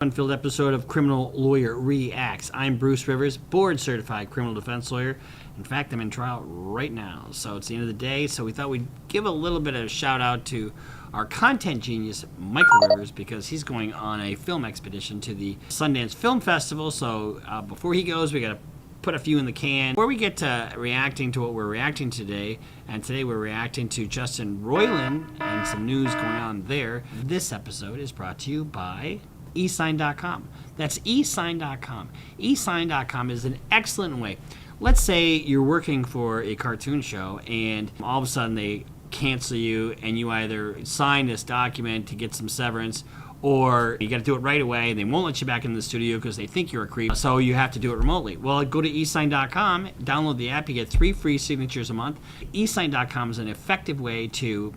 Fun-filled episode of Criminal Lawyer Reacts. I'm Bruce Rivers, board-certified criminal defense lawyer. In fact, I'm in trial right now, so it's the end of the day, so we thought we'd give a little bit of a shout-out to our content genius, Michael Rivers, because he's going on a film expedition to the Sundance Film Festival, so before he goes, we got to put a few in the can. Before we get to reacting to what we're reacting today, and today we're reacting to Justin Roiland and some news going on there, this episode is brought to you by eSign.com. That's eSign.com. eSign.com is an excellent way. Let's say you're working for a cartoon show and all of a sudden they cancel you and you either sign this document to get some severance or you got to do it right away. They won't let you back in the studio because they think you're a creep, so you have to do it remotely. Well, go to eSign.com, download the app, you get 3 free signatures a month. eSign.com is an effective way to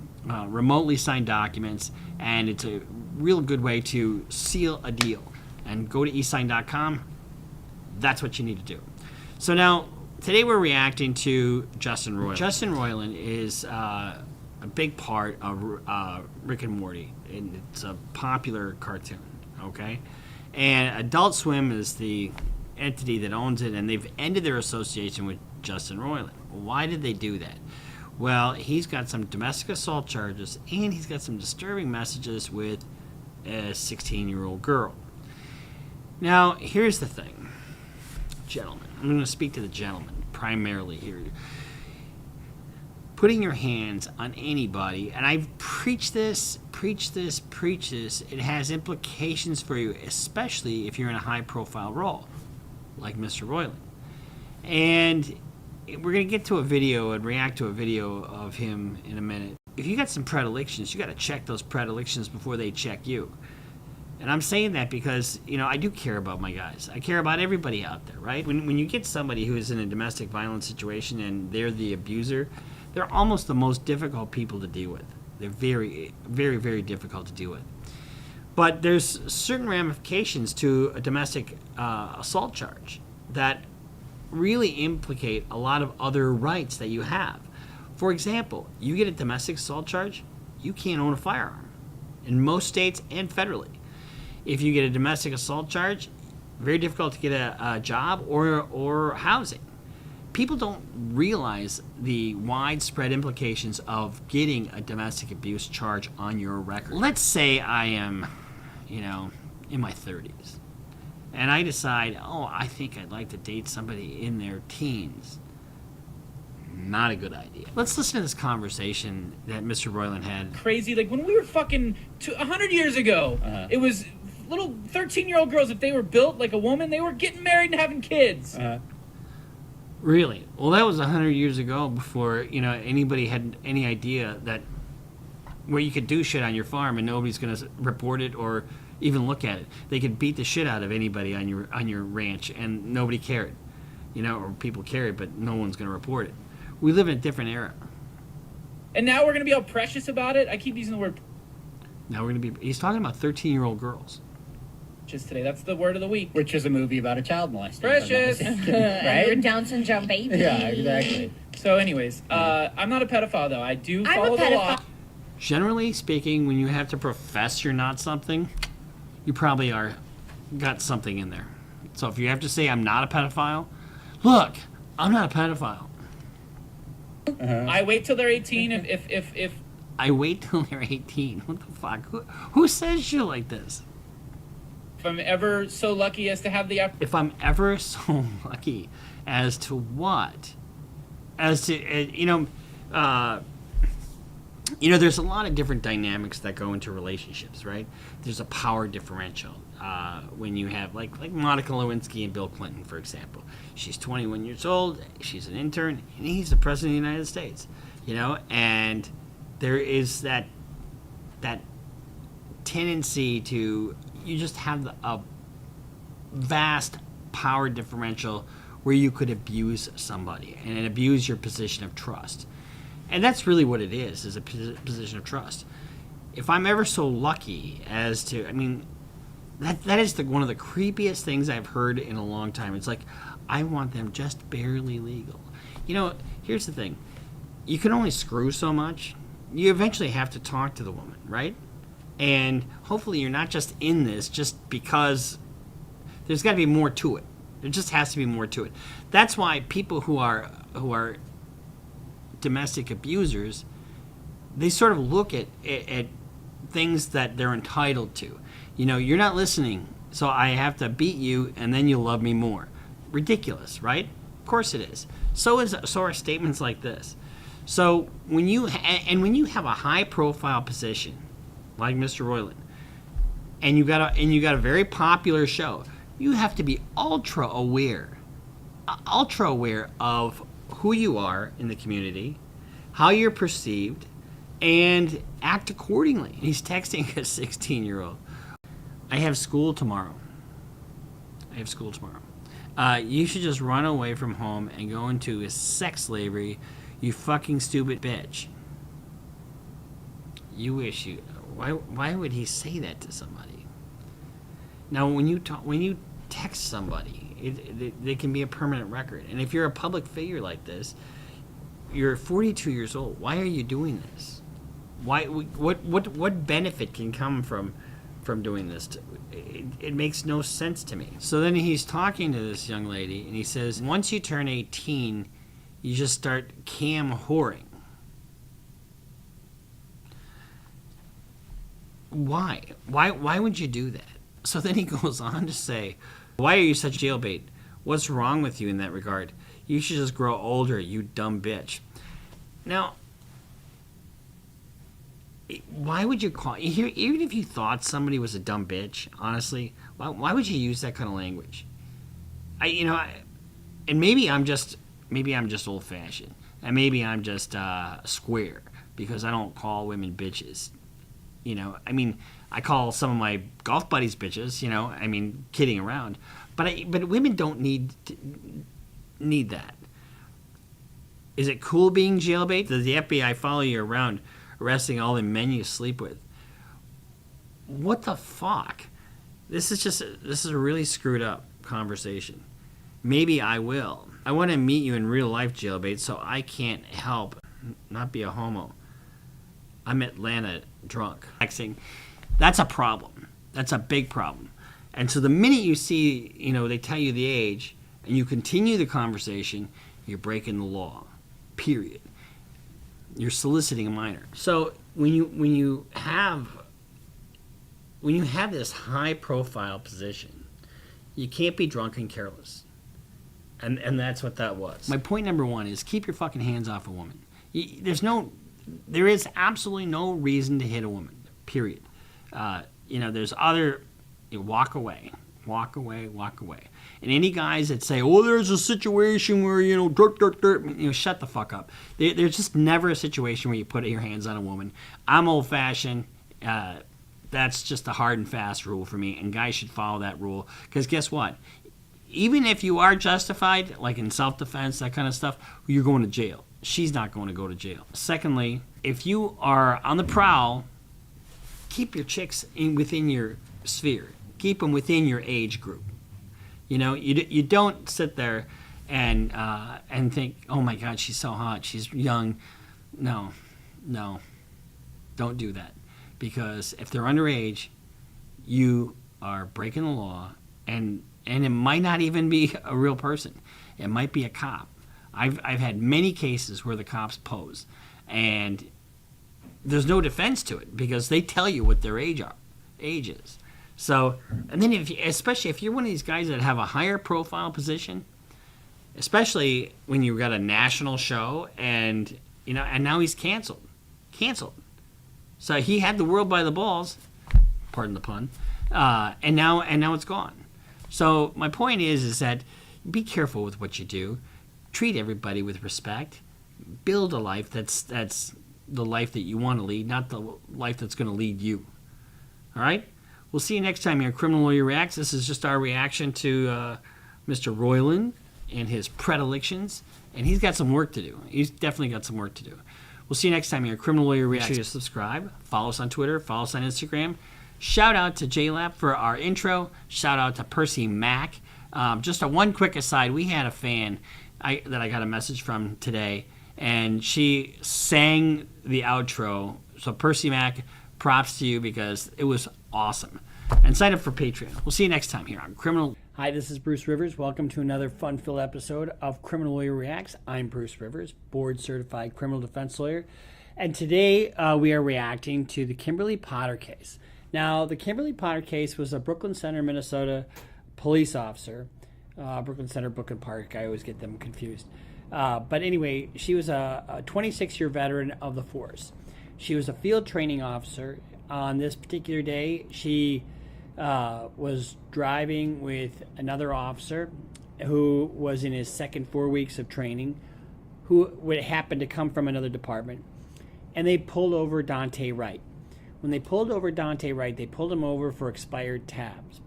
remotely sign documents, and it's a real good way to seal a deal. And go to eSign.com, that's what you need to do. So now, today we're reacting to Justin Roiland. Justin Roiland is a big part of Rick and Morty, and it's a popular cartoon, okay? And Adult Swim is the entity that owns it, and they've ended their association with Justin Roiland. Why did they do that? Well, he's got some domestic assault charges, and he's got some disturbing messages with a 16-year-old girl. Now, here's the thing, gentlemen. I'm going to speak to the gentleman primarily here. Putting your hands on anybody, and I've preached this, it has implications for you, especially if you're in a high-profile role, like Mr. Roiland. And we're going to get to a video and react to a video of him in a minute. If you got some predilections, you got to check those predilections before they check you. And I'm saying that because, you know, I do care about my guys. I care about everybody out there, right? When you get somebody who is in a domestic violence situation and they're the abuser, they're almost the most difficult people to deal with. They're very, very, very difficult to deal with. But there's certain ramifications to a domestic assault charge that really implicate a lot of other rights that you have. For example, you get a domestic assault charge, you can't own a firearm in most states and federally. If you get a domestic assault charge, very difficult to get a job or housing. People don't realize the widespread implications of getting a domestic abuse charge on your record. Let's say I am, in my 30s. And I decide, I think I'd like to date somebody in their teens. Not a good idea. Let's listen to this conversation that Mr. Roiland had. Crazy, like when we were fucking 100 years ago, it was little 13-year-old girls, if they were built like a woman, they were getting married and having kids. Really? Well, that was 100 years ago before, anybody had any idea that where you could do shit on your farm and nobody's going to report it or even look at it. They could beat the shit out of anybody on your ranch and nobody cared. Or people cared, but no one's going to report it. We live in a different era. And now we're going to be all precious about it? I keep using the word. Now we're going to be. He's talking about 13-year-old girls. Just today, that's the word of the week. Which is a movie about a child molester. Precious! Right? Your Down syndrome baby. Yeah, exactly. So anyways, I'm not a pedophile, though. I do follow the law. Generally speaking, when you have to profess you're not something, you probably got something in there. So if you have to say I'm not a pedophile, look, I'm not a pedophile. I wait till they're 18 if I wait till they're 18. What the fuck? Who says shit like this? If I'm ever so lucky as to have the If I'm ever so lucky as to what? As to, there's a lot of different dynamics that go into relationships, right? There's a power differential. When you have, like Monica Lewinsky and Bill Clinton, for example. She's 21 years old, she's an intern, and he's the president of the United States. And there is that tendency to, you just have a vast power differential where you could abuse somebody and abuse your position of trust. And that's really what it is a position of trust. If I'm ever so lucky as to, that is one of the creepiest things I've heard in a long time. It's like, I want them just barely legal. Here's the thing. You can only screw so much. You eventually have to talk to the woman, right? And hopefully you're not just in this just because there's got to be more to it. There just has to be more to it. That's why people who are domestic abusers, they sort of look at things that they're entitled to. You know, you're not listening, so I have to beat you and then you'll love me more. Ridiculous, right? Of course it is. So are statements like this. So when you have a high profile position like Mr. Roiland, and you got a very popular show, you have to be ultra aware of who you are in the community, how you're perceived, and act accordingly. He's texting a 16-year-old. I have school tomorrow. You should just run away from home and go into sex slavery, you fucking stupid bitch. You wish you... Why would he say that to somebody? Now, when you text somebody, they can be a permanent record. And if you're a public figure like this, you're 42 years old. Why are you doing this? Why? What benefit can come from doing this? It makes no sense to me. So then he's talking to this young lady, and he says, once you turn 18, you just start cam whoring. Why? Why would you do that? So then he goes on to say, why are you such jailbait? What's wrong with you in that regard? You should just grow older, you dumb bitch. Now, why would you call... Even if you thought somebody was a dumb bitch, honestly, why would you use that kind of language? And maybe I'm just old-fashioned. And maybe I'm just square, because I don't call women bitches. You know, I mean, I call some of my golf buddies bitches, you know, I mean, kidding around. But women don't need that. Is it cool being jailbait? Does the FBI follow you around arresting all the men you sleep with? What the fuck? This is a really screwed up conversation. Maybe I will. I want to meet you in real life, jailbait, so I can't help not be a homo. I'm Atlanta drunk. That's a problem. That's a big problem. And so the minute you see, you know, they tell you the age and you continue the conversation, you're breaking the law. Period. You're soliciting a minor. So when you have this high profile position, you can't be drunk and careless. And that's what that was. My point number one is keep your fucking hands off a woman. There is absolutely no reason to hit a woman. Period. There's other... walk away. And any guys that say, "Oh, there's a situation where shut the fuck up." There's just never a situation where you put your hands on a woman. I'm old-fashioned. That's just a hard and fast rule for me, and guys should follow that rule. Because guess what? Even if you are justified, like in self-defense, that kind of stuff, you're going to jail. She's not going to go to jail. Secondly, if you are on the prowl, keep your chicks within your sphere. Keep them within your age group. You know, you don't sit there and think, "Oh my God, she's so hot. She's young." No, don't do that, because if they're underage, you are breaking the law, and it might not even be a real person. It might be a cop. I've had many cases where the cops pose, and there's no defense to it because they tell you what their age is. So, and then especially if you're one of these guys that have a higher profile position, especially when you've got a national show and now he's canceled. So he had the world by the balls, pardon the pun, and now it's gone. So my point is that be careful with what you do. Treat everybody with respect. Build a life that's the life that you want to lead, not the life that's going to lead you. All right? We'll see you next time here. Criminal Lawyer Reacts. This is just our reaction to Mr. Roiland and his predilections. And he's got some work to do. He's definitely got some work to do. We'll see you next time here. Criminal Lawyer Reacts. Make sure you subscribe. Follow us on Twitter. Follow us on Instagram. Shout out to JLap for our intro. Shout out to Percy Mack. Just one quick aside. We had a fan that I got a message from today, and she sang the outro. So Percy Mack, props to you because it was awesome. And sign up for Patreon. We'll see you next time here on Criminal. Hi, this is Bruce Rivers. Welcome to another fun-filled episode of Criminal Lawyer Reacts. I'm Bruce Rivers, board-certified criminal defense lawyer. And today we are reacting to the Kimberly Potter case. Now, the Kimberly Potter case was a Brooklyn Center, Minnesota police officer. Brooklyn Center, Brooklyn Park. I always get them confused. But anyway, she was a 26-year veteran of the force. She was a field training officer. On this particular day, she was driving with another officer who was in his second 4 weeks of training, who would happen to come from another department, and they pulled over Dante Wright. When they pulled over Dante Wright, they pulled him over for expired tabs.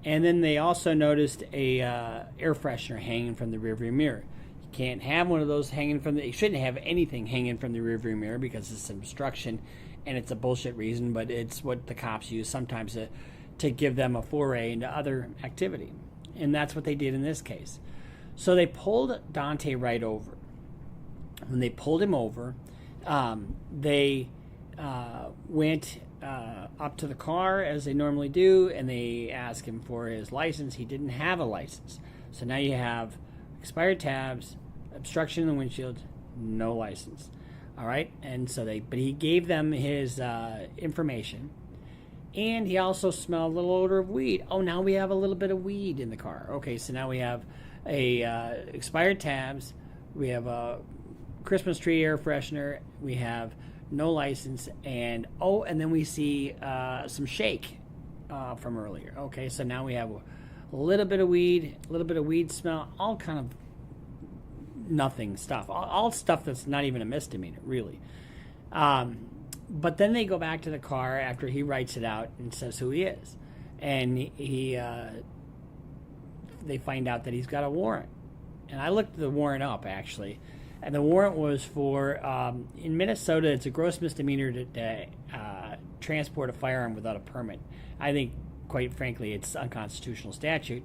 And then they also noticed a air freshener hanging from the rearview mirror. You can't have one of those hanging from you shouldn't have anything hanging from the rearview mirror because it's obstruction, and it's a bullshit reason, but it's what the cops use sometimes to give them a foray into other activity. And that's what they did in this case. So they pulled Dante Wright over. When they pulled him over, they went up to the car as they normally do, and they asked him for his license. He didn't have a license. So now you have expired tabs, obstruction in the windshield, no license. All right, and so but he gave them his information, and he also smelled a little odor of weed. Oh, now we have a little bit of weed in the car. Okay, so now we have expired tabs, we have a Christmas tree air freshener, we have no license, and then we see some shake from earlier. Okay, so now we have a little bit of weed smell, all kind of nothing stuff, all stuff that's not even a misdemeanor, really. But then they go back to the car after he writes it out and says who he is, and they find out that he's got a warrant. And I looked the warrant up, actually, and the warrant was for in Minnesota, it's a gross misdemeanor to transport a firearm without a permit. I think, quite frankly, it's unconstitutional statute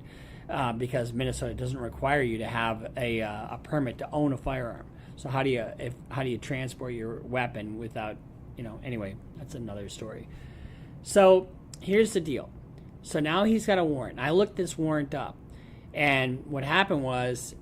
because Minnesota doesn't require you to have a permit to own a firearm. So how do you transport your weapon without, anyway, that's another story. So here's the deal. So now he's got a warrant. I looked this warrant up, and what happened was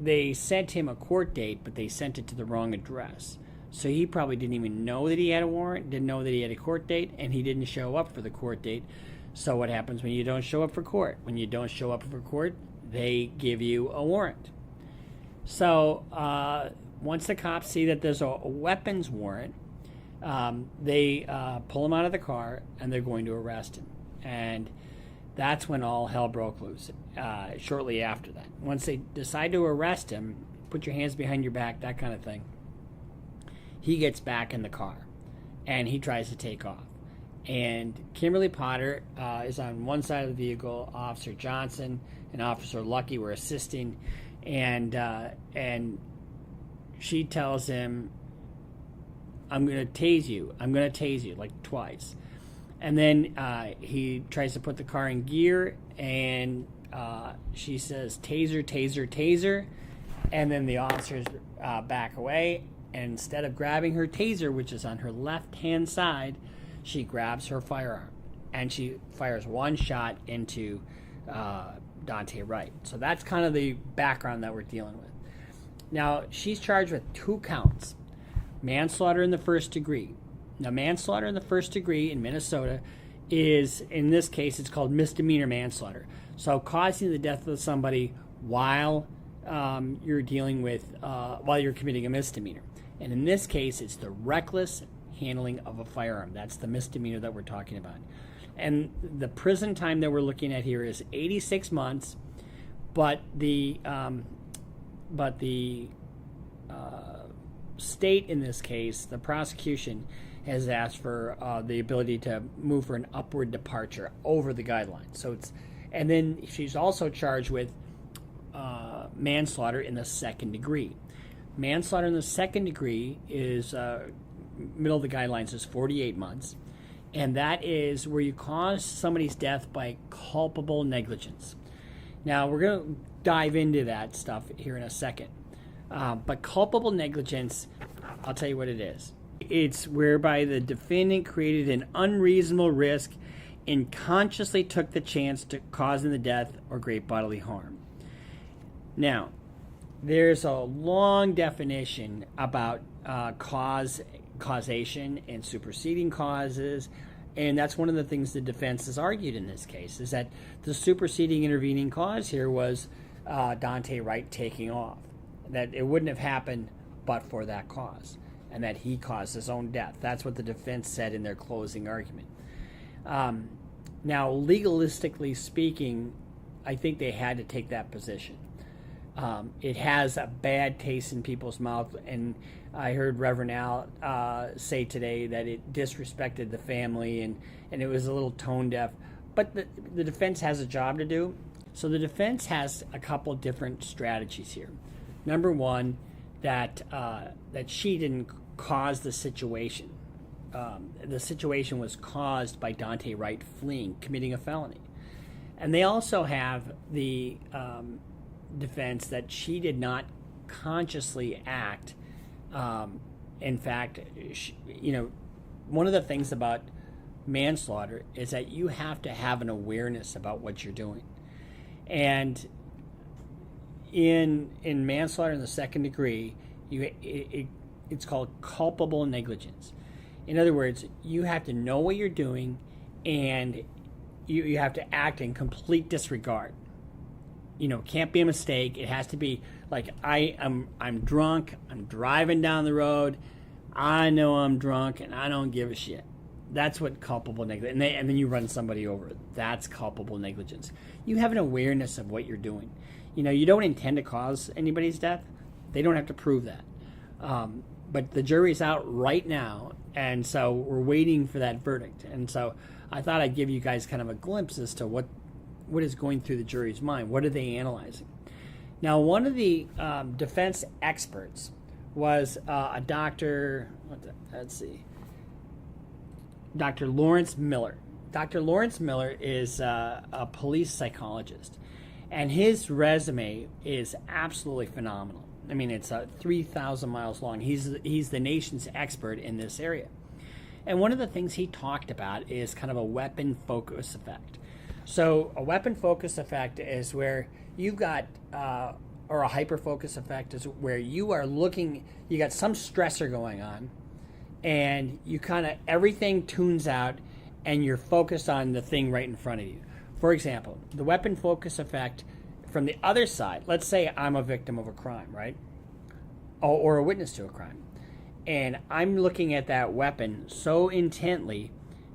they sent him a court date, but they sent it to the wrong address. So he probably didn't even know that he had a warrant, didn't know that he had a court date, and he didn't show up for the court date. So what happens when you don't show up for court? When you don't show up for court, they give you a warrant. So once the cops see that there's a weapons warrant, they pull him out of the car, and they're going to arrest him. And that's when all hell broke loose, shortly after that. Once they decide to arrest him, put your hands behind your back, that kind of thing, he gets back in the car, and he tries to take off. And Kimberly Potter is on one side of the vehicle. Officer Johnson and Officer Lucky were assisting, and she tells him, I'm going to tase you, like twice. And then he tries to put the car in gear, and she says, taser, taser, taser. And then the officers back away, and instead of grabbing her taser, which is on her left-hand side, she grabs her firearm, and she fires one shot into Dante Wright. So that's kind of the background that we're dealing with. Now, she's charged with 2 counts. Manslaughter in the first degree. Now, manslaughter in the first degree in Minnesota is, in this case, it's called misdemeanor manslaughter. So causing the death of somebody while you're dealing with, while you're committing a misdemeanor. And in this case, it's the reckless handling of a firearm. That's the misdemeanor that we're talking about. And the prison time that we're looking at here is 86 months, but the state in this case, the prosecution, has asked for the ability to move for an upward departure over the guidelines. So and then she's also charged with manslaughter in the second degree. Manslaughter in the second degree is middle of the guidelines is 48 months, and that is where you cause somebody's death by culpable negligence. Now we're going to dive into that stuff here in a second, but culpable negligence, I'll tell you what it is. It's whereby the defendant created an unreasonable risk and consciously took the chance to causing the death or great bodily harm. Now, there's a long definition about causation and superseding causes, and that's one of the things the defense has argued in this case, is that the superseding intervening cause here was Dante Wright taking off, that it wouldn't have happened but for that cause, and that he caused his own death. That's what the defense said in their closing argument. Now, legalistically speaking, I think they had to take that position. It has a bad taste in people's mouth, and I heard Reverend Al say today that it disrespected the family and it was a little tone deaf. But the defense has a job to do. So the defense has a couple different strategies here. Number one, that she didn't cause the situation. The situation was caused by Dante Wright fleeing, committing a felony. And they also have the defense that she did not consciously act. In fact, one of the things about manslaughter is that you have to have an awareness about what you're doing. And in manslaughter in the second degree, it's called culpable negligence. In other words, you have to know what you're doing, and you have to act in complete disregard. Can't be a mistake. It has to be like I'm drunk. I'm driving down the road. I know I'm drunk, and I don't give a shit. That's what culpable negligence. And then you run somebody over. That's culpable negligence. You have an awareness of what you're doing. You don't intend to cause anybody's death. They don't have to prove that. But the jury's out right now, and so we're waiting for that verdict. And so I thought I'd give you guys kind of a glimpse as to what is going through the jury's mind. What are they analyzing? Now, one of the defense experts was a doctor. Dr. Lawrence Miller. Dr. Lawrence Miller is a police psychologist, and his resume is absolutely phenomenal. I mean, it's 3,000 miles long. He's the nation's expert in this area. And one of the things he talked about is kind of a weapon focus effect. So a weapon focus effect is where you've got, or a hyper focus effect is where you are looking, you got some stressor going on, and you kind of, everything tunes out, and you're focused on the thing right in front of you. For example, the weapon focus effect from the other side, let's say I'm a victim of a crime, right? Or a witness to a crime. And I'm looking at that weapon so intently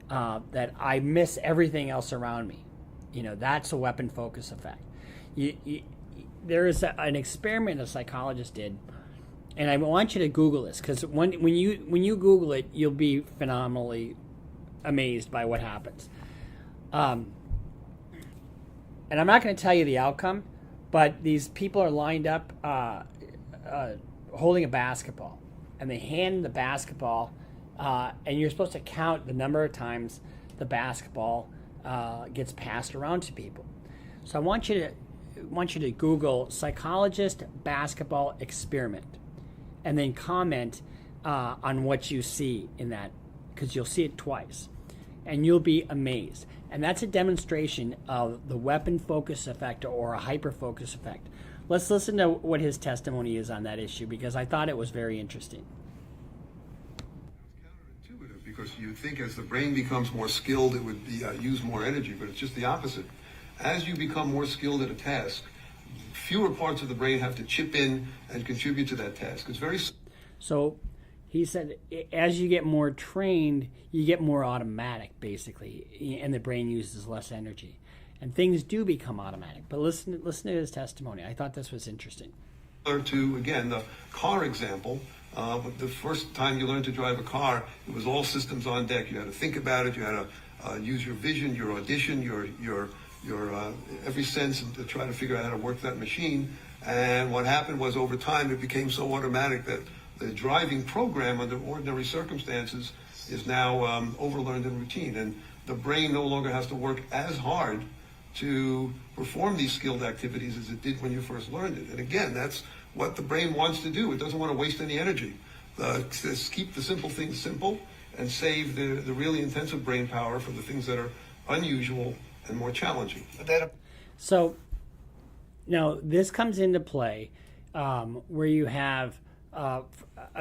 that I miss everything else around me. That's a weapon focus effect. There is an experiment a psychologist did, and I want you to Google this, because when you Google it, you'll be phenomenally amazed by what happens. And I'm not going to tell you the outcome, but these people are lined up holding a basketball, and they hand the basketball, and you're supposed to count the number of times the basketball gets passed around to people. So I want you to Google psychologist basketball experiment, and then comment on what you see in that, because you'll see it twice, and you'll be amazed. And that's a demonstration of the weapon focus effect, or a hyper focus effect. Let's listen to what his testimony is on that issue, because I thought it was very interesting. It's counterintuitive, because you think as the brain becomes more skilled, it would be, use more energy, but it's just the opposite. As you become more skilled at a task, fewer parts of the brain have to chip in and contribute to that task. It's very... So he said, as you get more trained, you get more automatic, basically, and the brain uses less energy. And things do become automatic. But listen to his testimony. I thought this was interesting. To, again, the car example, the first time you learned to drive a car, it was all systems on deck. You had to think about it. You had to use your vision, your audition, your every sense to try to figure out how to work that machine. And what happened was, over time, it became so automatic that the driving program under ordinary circumstances is now overlearned and routine. And the brain no longer has to work as hard to perform these skilled activities as it did when you first learned it. And again, that's what the brain wants to do. It doesn't want to waste any energy. Just keep the simple things simple and save the really intensive brain power for the things that are unusual and more challenging. So now this comes into play where you have a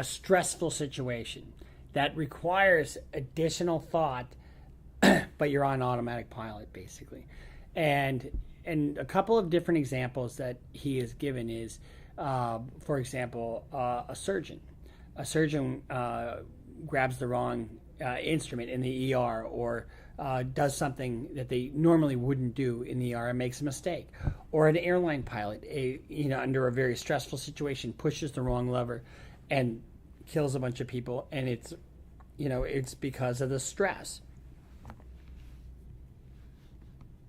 stressful situation that requires additional thought, but you're on automatic pilot basically. And a couple of different examples that he has given is, for example, a surgeon. A surgeon grabs the wrong instrument in the ER, or does something that they normally wouldn't do in the ER and makes a mistake. Or an airline pilot, under a very stressful situation, pushes the wrong lever and kills a bunch of people, and it's because of the stress.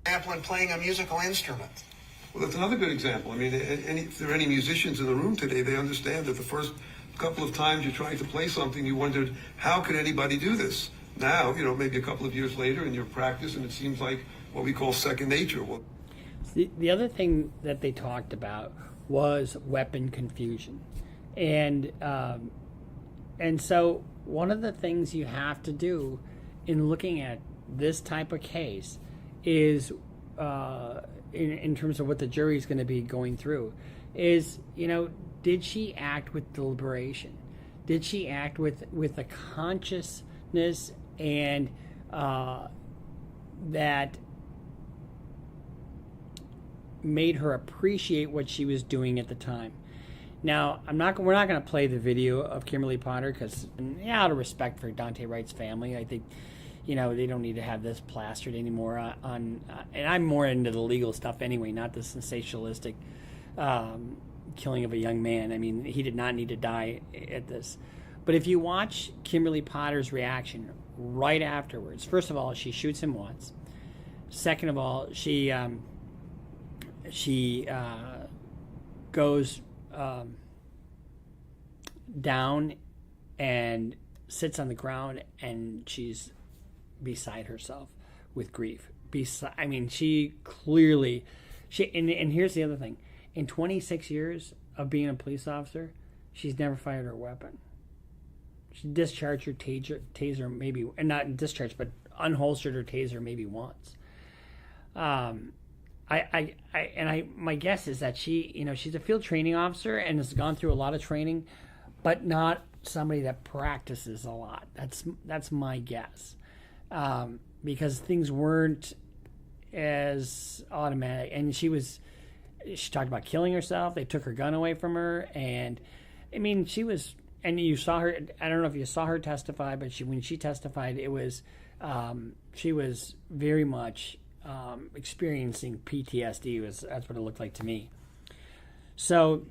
Example in playing a musical instrument. Well, that's another good example. I mean, if there are any musicians in the room today, they understand that the first couple of times you're trying to play something, you wondered, how could anybody do this? Now, maybe a couple of years later in your practice, and it seems like what we call second nature. Well, the other thing that they talked about was weapon confusion. And so one of the things you have to do in looking at this type of case is, in terms of what the jury is going to be going through, is, did she act with deliberation? Did she act with a consciousness and that made her appreciate what she was doing at the time? Now, we're not going to play the video of Kimberly Potter because, out of respect for Dante Wright's family, I think, they don't need to have this plastered anymore and I'm more into the legal stuff anyway, not the sensationalistic killing of a young man. I mean, he did not need to die at this. But if you watch Kimberly Potter's reaction right afterwards, first of all, she shoots him once. Second of all, she goes down and sits on the ground, and she's beside herself with grief. She clearly, and here's the other thing. In 26 years of being a police officer, she's never fired her weapon. She discharged her taser maybe, and not discharged, but unholstered her taser maybe once. My guess is that she's a field training officer and has gone through a lot of training, but not somebody that practices a lot. That's my guess, because things weren't as automatic. And she talked about killing herself. They took her gun away from her, and she was. And you saw her. I don't know if you saw her testify, but when she testified, it was she was very much experiencing PTSD. That's what it looked like to me. So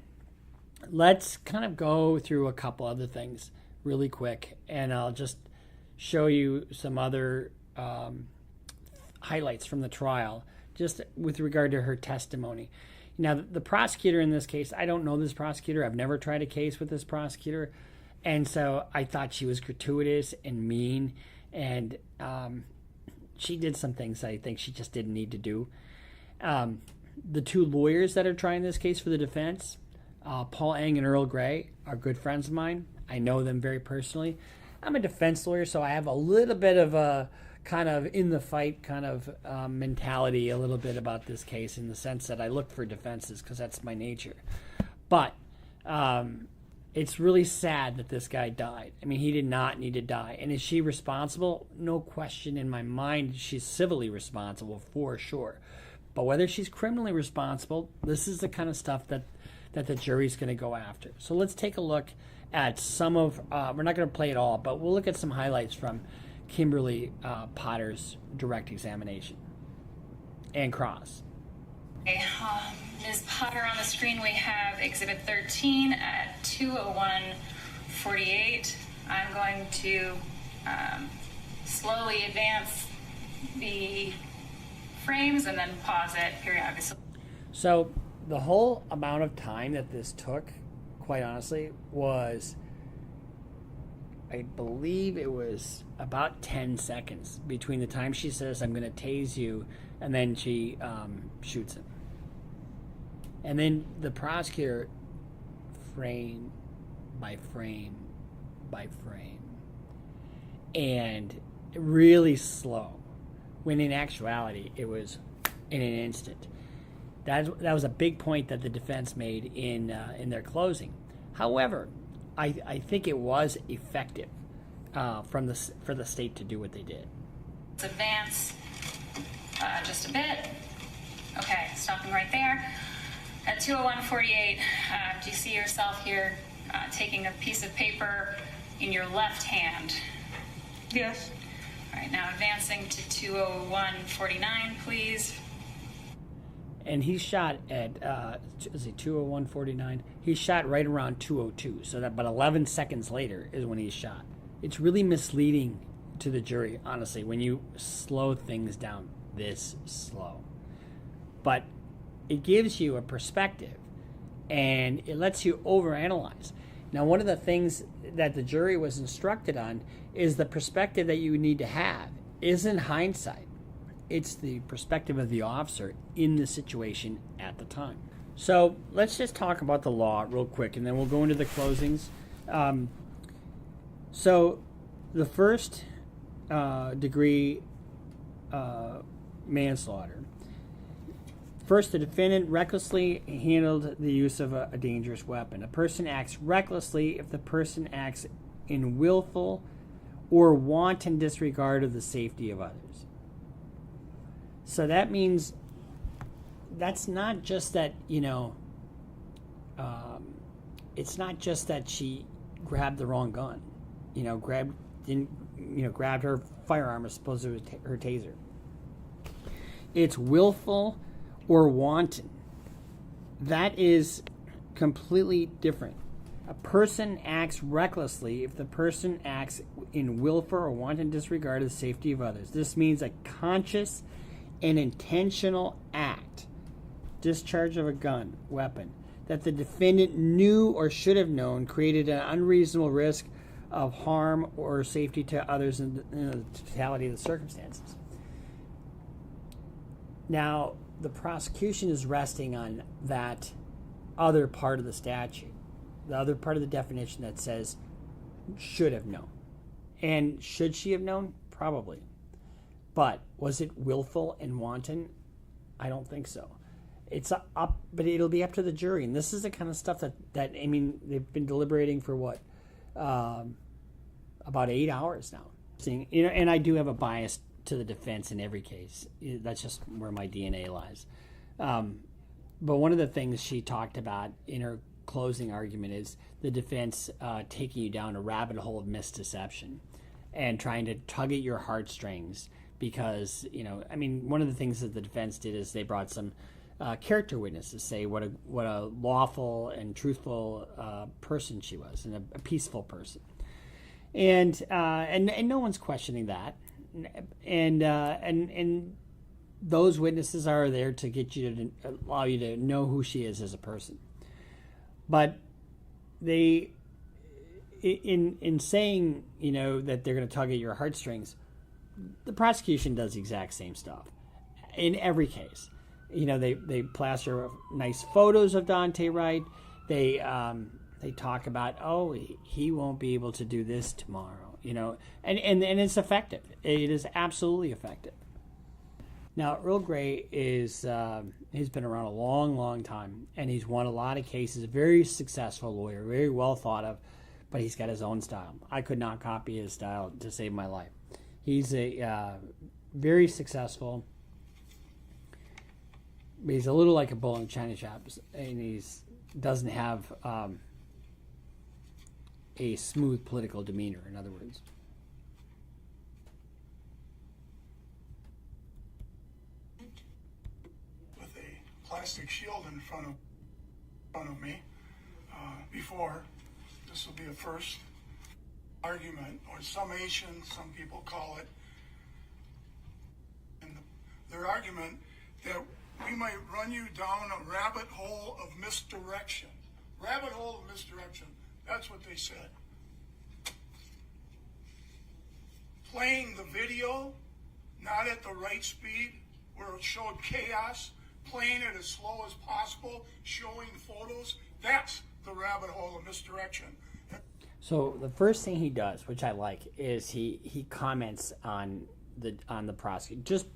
let's kind of go through a couple other things really quick, and I'll just show you some other highlights from the trial, just with regard to her testimony. Now, the prosecutor in this case, I don't know this prosecutor. I've never tried a case with this prosecutor. And so I thought she was gratuitous and mean. And she did some things I think she just didn't need to do. The two lawyers that are trying this case for the defense, Paul Eng and Earl Gray, are good friends of mine. I know them very personally. I'm a defense lawyer, so I have a little bit of a kind of in the fight kind of mentality a little bit about this case, in the sense that I look for defenses because that's my nature. But it's really sad that this guy died. He did not need to die. And is she responsible? No question in my mind. She's civilly responsible for sure. But whether she's criminally responsible, this is the kind of stuff that the jury's going to go after. So let's take a look at some of, we're not going to play it all, but we'll look at some highlights from Kimberly Potter's direct examination and cross. Okay, Ms. Potter, on the screen we have Exhibit 13 at 2:01:48. I'm going to slowly advance the frames and then pause it periodically. So the whole amount of time that this took, quite honestly, was, I believe it was about 10 seconds between the time she says, "I'm going to tase you," and then she shoots him. And then the prosecutor, frame by frame, by frame and really slow, when in actuality it was in an instant. That was a big point that the defense made in their closing. However, I think it was effective for the state to do what they did. Let's advance just a bit. Okay, stopping right there. At 2:01:48, do you see yourself here taking a piece of paper in your left hand? Yes. All right, now advancing to 2:01:49, please. And he shot at, is it 2:01:49? He shot right around 2:02, so that about 11 seconds later is when he shot. It's really misleading to the jury, honestly, when you slow things down this slow. But it gives you a perspective, and it lets you overanalyze. Now, one of the things that the jury was instructed on is the perspective that you need to have isn't hindsight. It's the perspective of the officer in the situation at the time. So let's just talk about the law real quick, and then we'll go into the closings. So the first degree manslaughter. First, the defendant recklessly handled the use of a dangerous weapon. A person acts recklessly if the person acts in willful or wanton disregard of the safety of others. So that means that's not just that, it's not just that she grabbed the wrong gun, grabbed her firearm as opposed to her taser. It's willful or wanton. That is completely different. A person acts recklessly if the person acts in willful or wanton disregard of the safety of others. This means a conscious and intentional act, discharge of a gun, weapon, that the defendant knew or should have known created an unreasonable risk of harm or safety to others in the totality of the circumstances. Now, the prosecution is resting on that other part of the statute, the other part of the definition that says should have known. And should she have known? Probably. But was it willful and wanton? I don't think so. It's up, but it'll be up to the jury. And this is the kind of stuff that they've been deliberating for what? About 8 hours now. And I do have a bias to the defense in every case. That's just where my DNA lies. But one of the things she talked about in her closing argument is the defense taking you down a rabbit hole of misdeception and trying to tug at your heartstrings because, one of the things that the defense did is they brought some character witnesses, say what a lawful and truthful person she was, and a peaceful person. And no one's questioning that. And those witnesses are there to get you to allow you to know who she is as a person. But they, in saying that they're going to tug at your heartstrings, the prosecution does the exact same stuff in every case. They plaster nice photos of Dante Wright. They talk about, he won't be able to do this tomorrow. And it's effective. It is absolutely effective. Now, Earl Grey he's been around a long, long time, and he's won a lot of cases. Very successful lawyer, very well thought of, but he's got his own style. I could not copy his style to save my life. He's a very successful, but he's a little like a bull in china shop, and he's doesn't have a smooth political demeanor, in other words. With a plastic shield in front of me. Before, this will be a first argument or summation, some people call it. And their argument that we might run you down a rabbit hole of misdirection. Rabbit hole of misdirection. That's what they said. Playing the video, not at the right speed, where it showed chaos, playing it as slow as possible, showing photos, that's the rabbit hole of misdirection. So the first thing he does, which I like, is he comments on the prosecutor just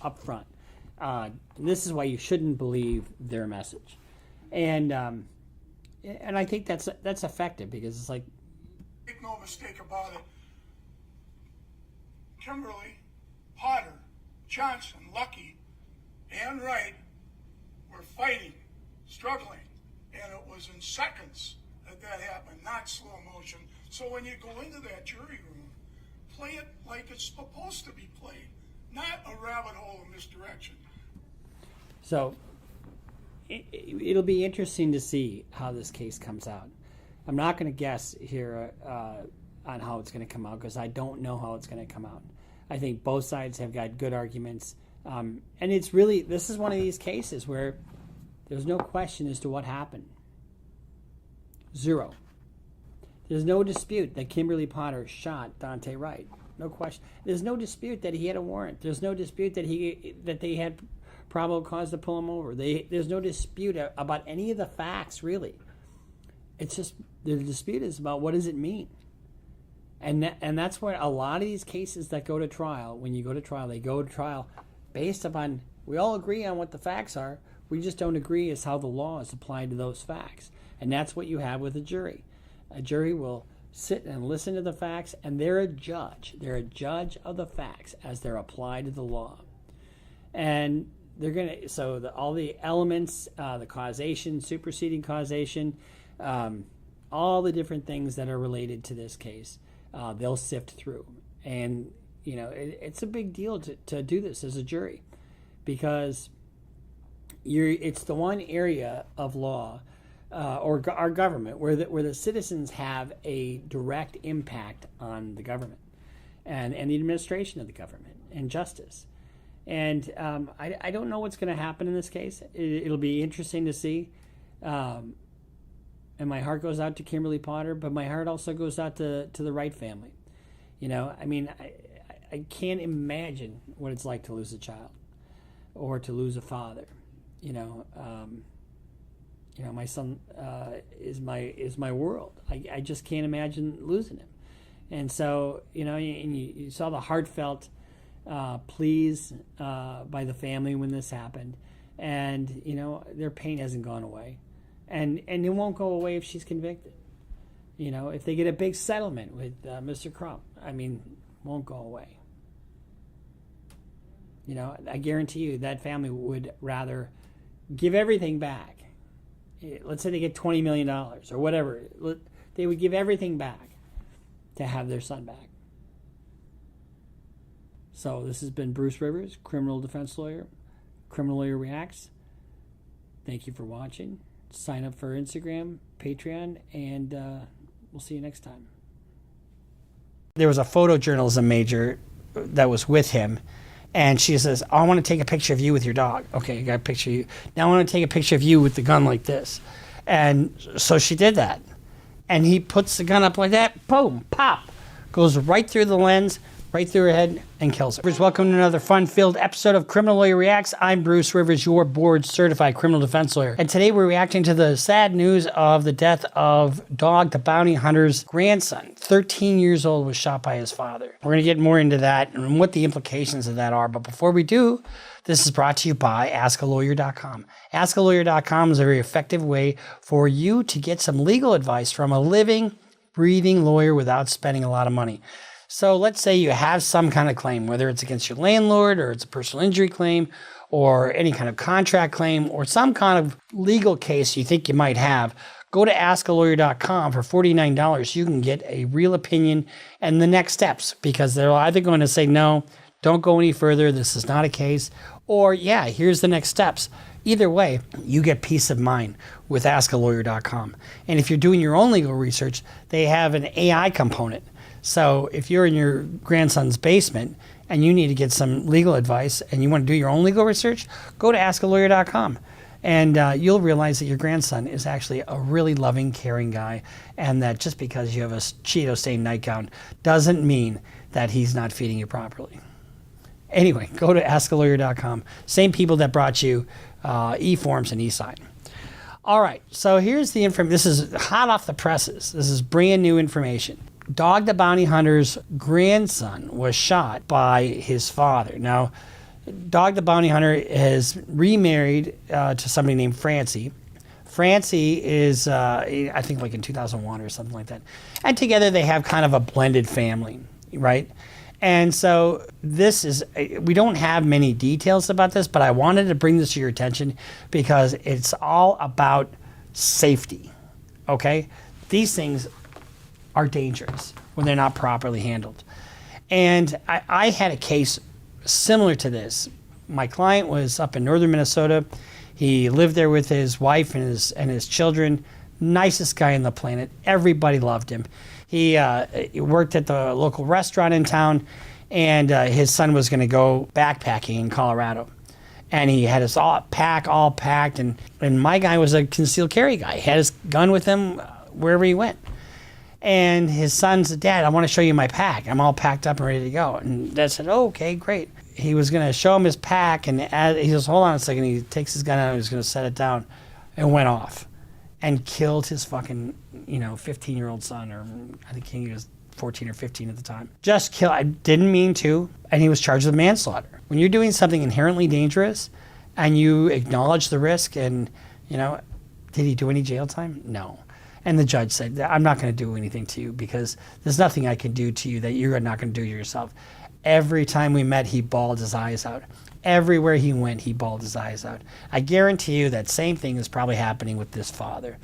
up front. This is why you shouldn't believe their message, and I think that's effective because it's like, Make no mistake about it. Kimberly, Potter, Johnson, Lucky, and Wright were fighting, struggling, and it was in seconds that happened, not slow motion. So when you go into that jury room, play it like it's supposed to be played, not a rabbit hole of misdirection. so it'll be interesting to see how this case comes out. I'm not going to guess here on how it's going to come out because I don't know how it's going to come out. I think both sides have got good arguments. And it's really, this is one of these cases where there's no question as to what happened. Zero. There's no dispute that Kimberly Potter shot Dante Wright. No question. There's no dispute that he had a warrant. There's no dispute that they had probable cause to pull him over. There's no dispute about any of the facts, really. It's just the dispute is about what does it mean. And that's where a lot of these cases that go to trial, when you go to trial, they go to trial based upon, we all agree on what the facts are, we just don't agree as how the law is applied to those facts. And that's what you have with a jury. A jury will sit and listen to the facts, and they're a judge. They're a judge of the facts as they're applied to the law. And they're going to, so all the elements, the causation, superseding causation, all the different things that are related to this case, they'll sift through. And, you know, it's a big deal to do this as a jury because it's the one area of law or our government where the citizens have a direct impact on the government and the administration of the government and justice. And I don't know what's going to happen in this case. It'll be interesting to see. And my heart goes out to Kimberly Potter, but my heart also goes out to the Wright family. You know, I mean, I can't imagine what it's like to lose a child or to lose a father. You know, my son is my world. I just can't imagine losing him. And so, you know, and you saw the heartfelt pleas by the family when this happened. And, you know, their pain hasn't gone away. And it won't go away if she's convicted. You know, if they get a big settlement with Mr. Crump, I mean, it won't go away. You know, I guarantee you that family would rather give everything back. Let's say they get $20 million or whatever. They would give everything back to have their son back. So this has been Bruce Rivers, criminal defense lawyer, Criminal Lawyer Reacts. Thank you for watching. Sign up for Instagram, Patreon, and we'll see you next time. There was a photojournalism major that was with him, and she says, I want to take a picture of you with your dog. Okay, I got a picture of you. Now I want to take a picture of you with the gun like this. And so she did that. And he puts the gun up like that, boom, pop, goes right through the lens, right through her head, and kills her. Welcome to another fun-filled episode of Criminal Lawyer Reacts. I'm Bruce Rivers, your board-certified criminal defense lawyer. And today we're reacting to the sad news of the death of Dog the Bounty Hunter's grandson. 13 years old, was shot by his father. We're going to get more into that and what the implications of that are. But before we do, this is brought to you by AskALawyer.com. AskALawyer.com is a very effective way for you to get some legal advice from a living, breathing lawyer without spending a lot of money. So let's say you have some kind of claim, whether it's against your landlord or it's a personal injury claim or any kind of contract claim or some kind of legal case you think you might have. Go to AskALawyer.com for $49. You can get a real opinion and the next steps because they're either going to say, no, don't go any further, this is not a case, or yeah, here's the next steps. Either way, you get peace of mind with AskALawyer.com. And if you're doing your own legal research, they have an AI component. So if you're in your grandson's basement and you need to get some legal advice and you want to do your own legal research, go to AskALawyer.com. And you'll realize that your grandson is actually a really loving, caring guy, and that just because you have a Cheeto-stained nightgown doesn't mean that he's not feeding you properly. Anyway, go to AskALawyer.com. Same people that brought you eForms and eSign. All right, so here's the information. This is hot off the presses. This is brand new information. Dog the Bounty Hunter's grandson was shot by his father. Now, Dog the Bounty Hunter has remarried to somebody named Francie. Francie is, I think, like in 2001 or something like that. And together they have kind of a blended family, right? And so this is, we don't have many details about this, but I wanted to bring this to your attention because it's all about safety, okay? These things are dangerous when they're not properly handled. And I had a case similar to this. My client was up in northern Minnesota. He lived there with his wife and his children. Nicest guy on the planet. Everybody loved him. He worked at the local restaurant in town, and his son was going to go backpacking in Colorado. And he had his all packed, and my guy was a concealed carry guy. He had his gun with him wherever he went. And his son said, "Dad, I want to show you my pack. I'm all packed up and ready to go." And Dad said, "Oh, okay, great." He was going to show him his pack, and he goes, "Hold on a second." He takes his gun out, and he's going to set it down, and went off and killed his fucking, 15-year-old son, or I think he was 14 or 15 at the time. Just kill. I didn't mean to, and he was charged with manslaughter. When you're doing something inherently dangerous, and you acknowledge the risk, and did he do any jail time? No. And the judge said, "I'm not going to do anything to you because there's nothing I can do to you that you're not going to do to yourself." Every time we met, he bawled his eyes out. Everywhere he went, he bawled his eyes out. I guarantee you that same thing is probably happening with this father.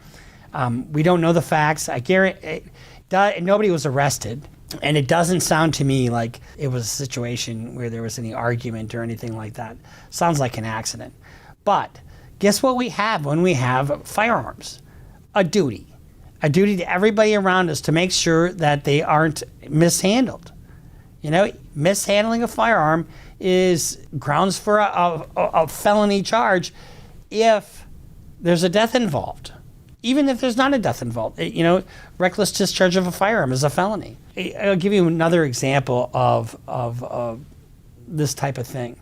We don't know the facts. I guarantee nobody was arrested, and it doesn't sound to me like it was a situation where there was any argument or anything like that. Sounds like an accident. But guess what we have when we have firearms? A duty. A duty to everybody around us to make sure that they aren't mishandled. Mishandling a firearm is grounds for a felony charge if there's a death involved. Even if there's not a death involved, reckless discharge of a firearm is a felony. I'll give you another example of this type of thing,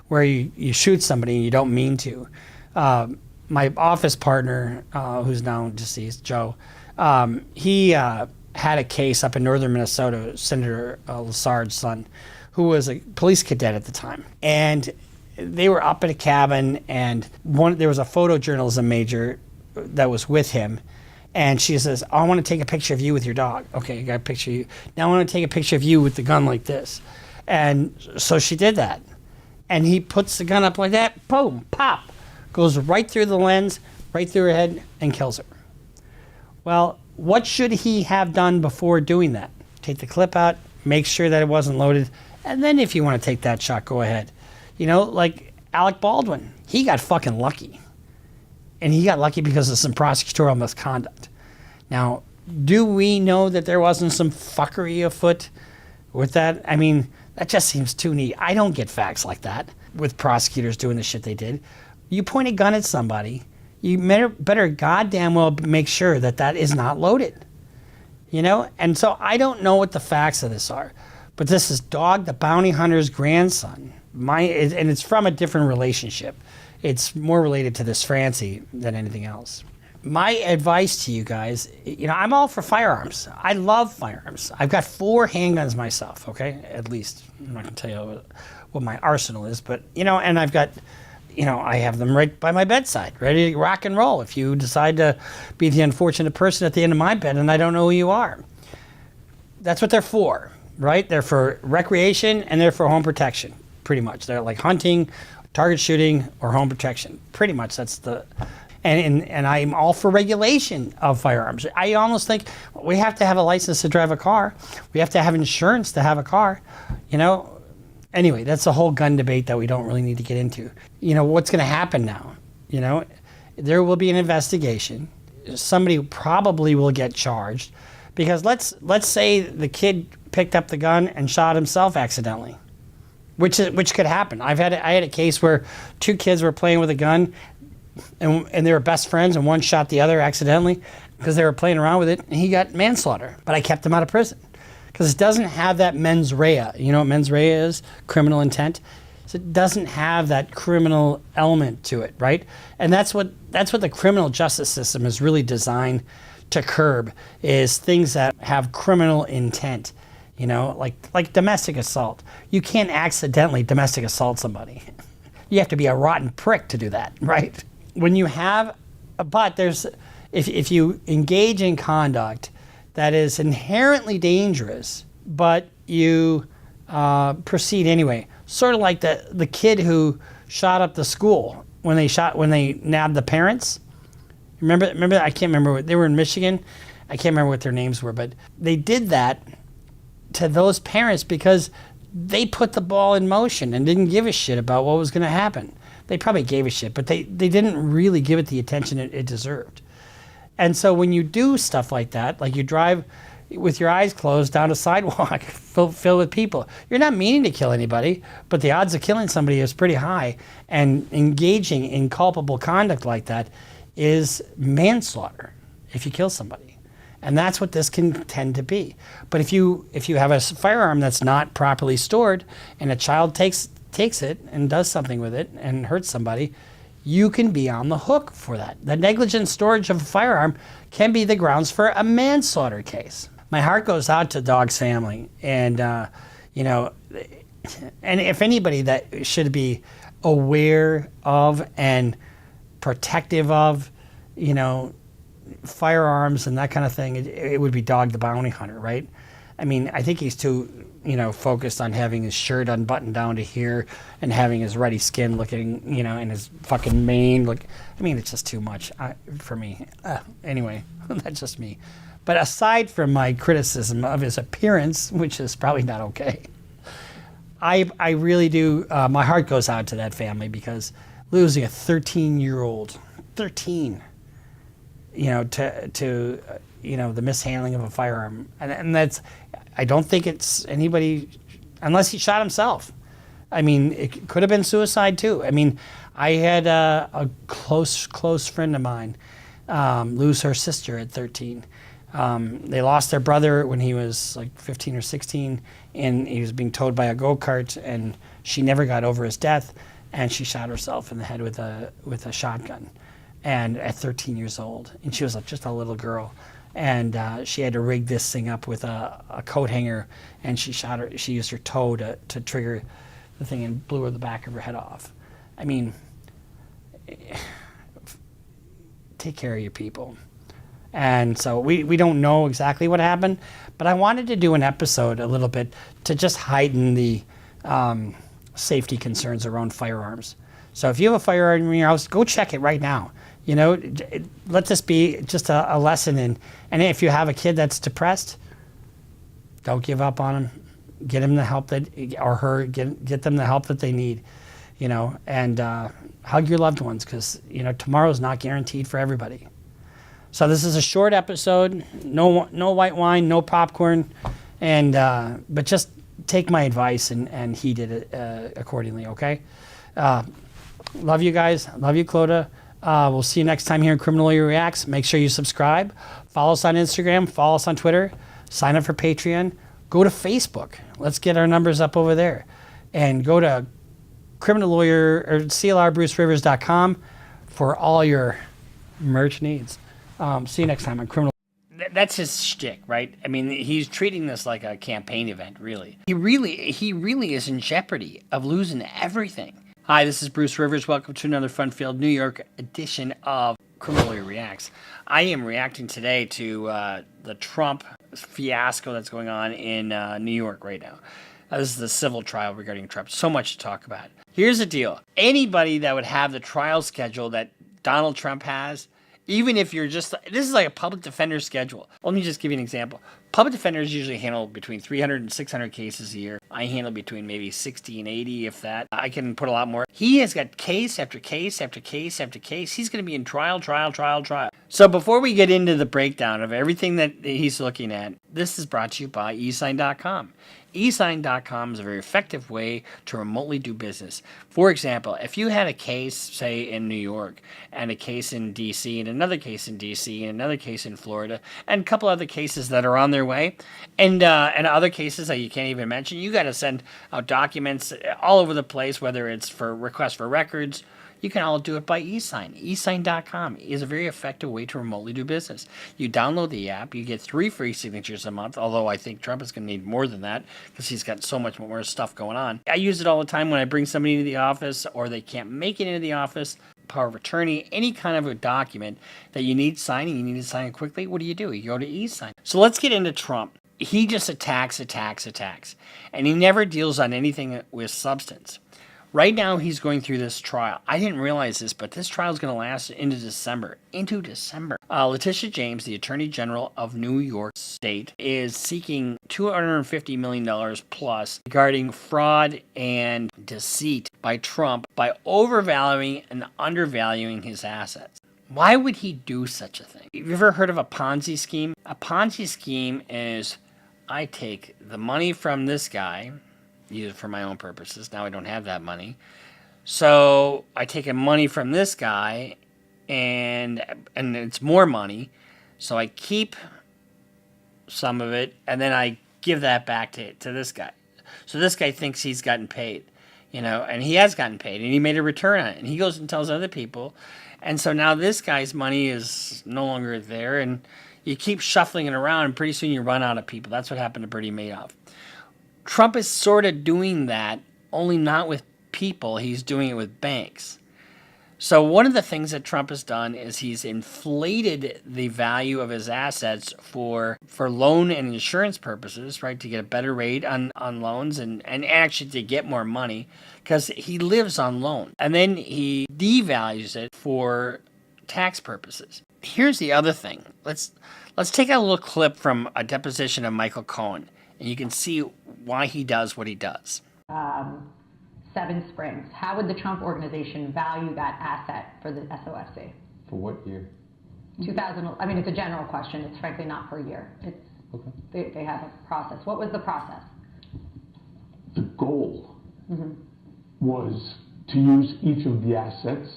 where you shoot somebody and you don't mean to. My office partner, who's now deceased, Joe, he had a case up in northern Minnesota, Senator Lassard's son, who was a police cadet at the time. And they were up at a cabin, and there was a photojournalism major that was with him. And she says, "I want to take a picture of you with your dog." "Okay, I got a picture of you. Now I want to take a picture of you with the gun like this." And so she did that. And he puts the gun up like that, boom, pop, goes right through the lens, right through her head, and kills her. Well, what should he have done before doing that? Take the clip out, make sure that it wasn't loaded, and then if you want to take that shot, go ahead. Like Alec Baldwin, he got fucking lucky. And he got lucky because of some prosecutorial misconduct. Now, do we know that there wasn't some fuckery afoot with that? I mean, that just seems too neat. I don't get facts like that with prosecutors doing the shit they did. You point a gun at somebody, you better goddamn well make sure that that is not loaded. And so I don't know what the facts of this are. But this is Dog the Bounty Hunter's grandson. And it's from a different relationship. It's more related to this Francie than anything else. My advice to you guys, I'm all for firearms. I love firearms. I've got 4 handguns myself, okay? At least. I'm not going to tell you what my arsenal is, but, and I've got, I have them right by my bedside, ready to rock and roll if you decide to be the unfortunate person at the end of my bed and I don't know who you are. That's what they're for, right? They're for recreation and they're for home protection, pretty much. They're like hunting, target shooting, or home protection. Pretty much that's the... And I'm all for regulation of firearms. I almost think we have to have a license to drive a car. We have to have insurance to have a car. Anyway, that's a whole gun debate that we don't really need to get into. What's going to happen now? There will be an investigation. Somebody probably will get charged because let's say the kid picked up the gun and shot himself accidentally, which could happen. I had a case where 2 kids were playing with a gun. And they were best friends, and one shot the other accidentally because they were playing around with it, and he got manslaughter. But I kept him out of prison because it doesn't have that mens rea. You know what mens rea is? Criminal intent. So it doesn't have that criminal element to it, right? And that's what the criminal justice system is really designed to curb, is things that have criminal intent. You know, like domestic assault. You can't accidentally domestic assault somebody. You have to be a rotten prick to do that, right? When you have, but there's, if you engage in conduct that is inherently dangerous, but you proceed anyway, sort of like the kid who shot up the school when they nabbed the parents. Remember? I can't remember. They were in Michigan. I can't remember what their names were, but they did that to those parents because they put the ball in motion and didn't give a shit about what was going to happen. They probably gave a shit, but they didn't really give it the attention it deserved. And so when you do stuff like that, like you drive with your eyes closed down a sidewalk filled with people, you're not meaning to kill anybody, but the odds of killing somebody is pretty high. And engaging in culpable conduct like that is manslaughter if you kill somebody. And that's what this can tend to be. But if you have a firearm that's not properly stored and a child takes it and does something with it and hurts somebody, you can be on the hook for that. The negligent storage of a firearm can be the grounds for a manslaughter case. My heart goes out to Dog's family, and you know, and if anybody that should be aware of and protective of, you know, firearms and that kind of thing, it would be Dog the bounty hunter, right? I mean, I think he's too, you know, focused on having his shirt unbuttoned down to here and having his ruddy skin looking, you know, and his fucking mane. Look, I mean, it's just too much for me. Anyway, that's just me. But aside from my criticism of his appearance, which is probably not okay, I really do, my heart goes out to that family, because losing a 13-year-old, 13, you know, to you know, the mishandling of a firearm, and that's, I don't think it's anybody, unless he shot himself. I mean, it could have been suicide too. I mean, I had a close friend of mine lose her sister at 13. They lost their brother when he was like 15 or 16, and he was being towed by a go-kart, and she never got over his death, and she shot herself in the head with a shotgun, and at 13 years old, and she was just a little girl, and she had to rig this thing up with a coat hanger, and she used her toe to trigger the thing and blew the back of her head off. I mean, take care of your people. And so we don't know exactly what happened, but I wanted to do an episode a little bit to just heighten the safety concerns around firearms. So if you have a firearm in your house, go check it right now. You know, let this be just a lesson. And if you have a kid that's depressed, don't give up on them. Get him the help get them the help that they need. You know, and hug your loved ones, because, you know, tomorrow's not guaranteed for everybody. So this is a short episode, no white wine, no popcorn, and but just take my advice and heed it accordingly, okay? Love you guys. Love you, Clodagh. We'll see you next time here in Criminal Lawyer Reacts. Make sure you subscribe. Follow us on Instagram. Follow us on Twitter. Sign up for Patreon. Go to Facebook. Let's get our numbers up over there. And go to Criminal Lawyer or CLRBruceRivers.com for all your merch needs. See you next time on Criminal. That's his shtick, right? I mean, he's treating this like a campaign event, really. He really is in jeopardy of losing everything. Hi, this is Bruce Rivers. Welcome to another fun-filled New York edition of Criminal Lawyer Reacts. I am reacting today to the Trump fiasco that's going on in New York right now. This is the civil trial regarding Trump. So much to talk about. Here's the deal. Anybody that would have the trial schedule that Donald Trump has, even if you're just, this is like a public defender schedule. Let me just give you an example. Public defenders usually handle between 300 and 600 cases a year. I handle between maybe 60 and 80, if that. I can put a lot more. He has got case after case after case after case. He's going to be in trial. So before we get into the breakdown of everything that he's looking at, this is brought to you by eSign.com. eSign.com is a very effective way to remotely do business. For example, if you had a case, say, in New York, and a case in D.C., and another case in D.C., and another case in Florida, and a couple other cases that are on their way, and other cases that you can't even mention, you got to send out documents all over the place, whether it's for requests for records. You can all do it by eSign. eSign.com is a very effective way to remotely do business. You download the app, you get 3 free signatures a month, although I think Trump is going to need more than that because he's got so much more stuff going on. I use it all the time when I bring somebody into the office or they can't make it into the office. Power of attorney, any kind of a document that you need signing, you need to sign it quickly. What do? You go to eSign. So let's get into Trump. He just attacks. And he never deals on anything with substance. Right now, he's going through this trial. I didn't realize this, but this trial is going to last into December. Letitia James, the Attorney General of New York State, is seeking $250 million plus regarding fraud and deceit by Trump by overvaluing and undervaluing his assets. Why would he do such a thing? Have you ever heard of a Ponzi scheme? A Ponzi scheme is, I take the money from this guy, use it for my own purposes. Now I don't have that money. So I take money from this guy and it's more money. So I keep some of it and then I give that back to this guy. So this guy thinks he's gotten paid, and he has gotten paid and he made a return on it and he goes and tells other people. And so now this guy's money is no longer there and you keep shuffling it around and pretty soon you run out of people. That's what happened to Bernie Madoff. Trump is sort of doing that, only not with people. He's doing it with banks. So one of the things that Trump has done is he's inflated the value of his assets for loan and insurance purposes, right, to get a better rate on loans and actually to get more money because he lives on loan. And then he devalues it for tax purposes. Here's the other thing. Let's take a little clip from a deposition of Michael Cohen. And you can see why he does what he does. Seven Springs. How would the Trump organization value that asset for the SOFC? For what year? 2000. I mean, it's a general question. It's frankly not per year. It's okay. They have a process. What was the process? The goal was to use each of the assets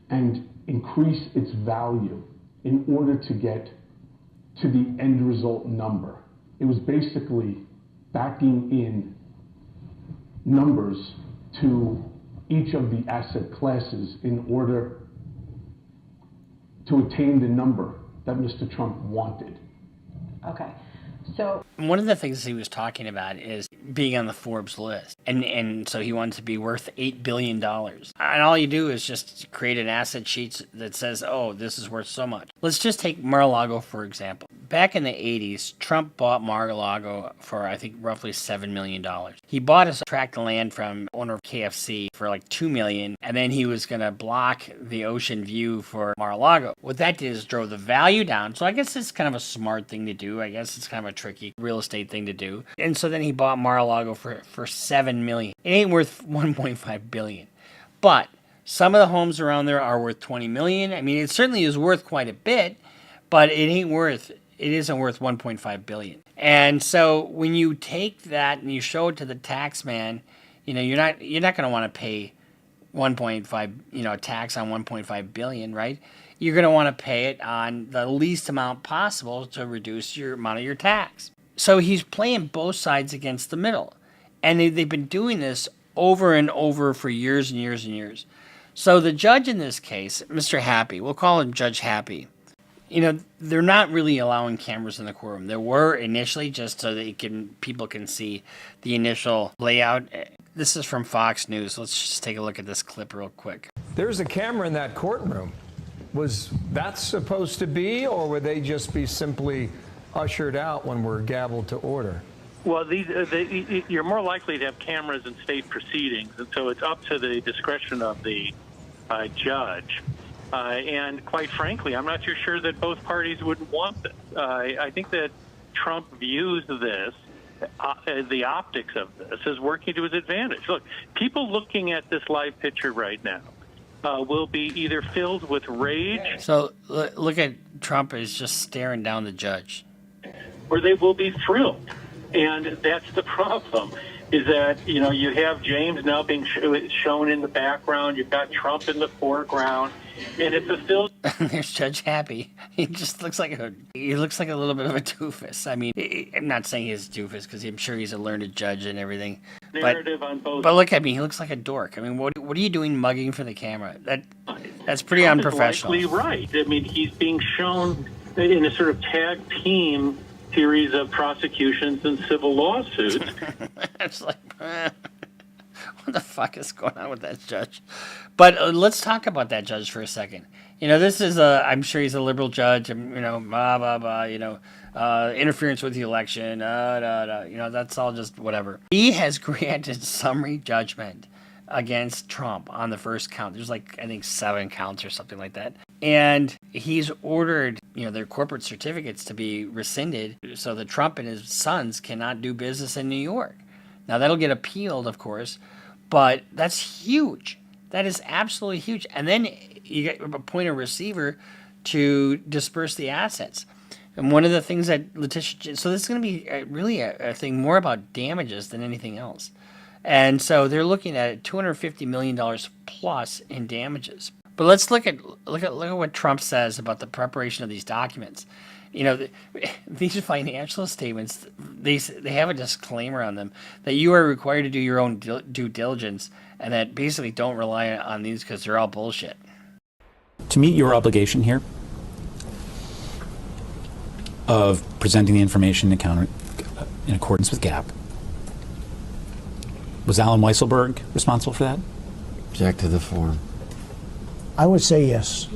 and increase its value in order to get to the end result number. It was basically backing in numbers to each of the asset classes in order to attain the number that Mr. Trump wanted. Okay. So one of the things he was talking about is being on the Forbes list. And so he wanted to be worth $8 billion. And all you do is just create an asset sheet that says, oh, this is worth so much. Let's just take Mar-a-Lago, for example. Back in the 80s, Trump bought Mar-a-Lago for, I think, roughly $7 million. He bought a tract of land from owner of KFC for like $2 million, and then he was going to block the ocean view for Mar-a-Lago. What that did is drove the value down. So I guess it's kind of a smart thing to do. I guess it's kind of a tricky real estate thing to do. And so then he bought Mar-a-Lago for $7 million. It ain't worth $1.5 billion. But some of the homes around there are worth $20 million. I mean, it certainly is worth quite a bit, but it isn't worth $1.5 billion. And so when you take that and you show it to the tax man, you're not going to want to pay 1.5, tax on 1.5 billion, right? You're going to want to pay it on the least amount possible to reduce your amount of your tax. So he's playing both sides against the middle. And they've been doing this over and over for years and years and years. So the judge in this case, Mr. Happy, we'll call him Judge Happy, they're not really allowing cameras in the courtroom. There were initially just so that people can see the initial layout. This is from Fox News. Let's just take a look at this clip real quick. There's a camera in that courtroom. Was that supposed to be, or would they just be simply ushered out when we're gavelled to order? Well, you're more likely to have cameras in state proceedings, and so it's up to the discretion of the judge. And quite frankly, I'm not too sure that both parties would want this. I think that Trump views this, the optics of this, as working to his advantage. Look, people looking at this live picture right now will be either filled with rage. So look at Trump is just staring down the judge. Or they will be thrilled And that's the problem, is that, you know, you have James now being shown in the background, you've got Trump in the foreground, and it's a still. There's Judge Happy. He just looks like a little bit of a doofus. I mean, I'm not saying he's a doofus because I'm sure he's a learned judge and everything. Narrative on both. But look at me, he looks like a dork. I mean, what are you doing mugging for the camera? That's pretty Trump unprofessional. is likely right. I mean, he's being shown in a sort of tag team series of prosecutions and civil lawsuits. It's like, what the fuck is going on with that judge? But let's talk about that judge for a second. You know, this is I'm sure he's a liberal judge, you know, blah, blah, blah, you know, interference with the election, you know, that's all just whatever. He has granted summary judgment against Trump on the first count. There's like, I think 7 counts or something like that. And he's ordered, you know, their corporate certificates to be rescinded so that Trump and his sons cannot do business in New York. Now, that'll get appealed, of course, but that's huge. That is absolutely huge. And then you appoint a receiver to disperse the assets. And one of the things that Letitia... So this is going to be really a thing more about damages than anything else. And so they're looking at $250 million plus in damages. But let's look at what Trump says about the preparation of these documents. You know, these financial statements, they have a disclaimer on them that you are required to do your own due diligence, and that basically don't rely on these because they're all bullshit. To meet your obligation here of presenting the information in accordance with GAAP, was Alan Weisselberg responsible for that? Object to the form. I would say yes.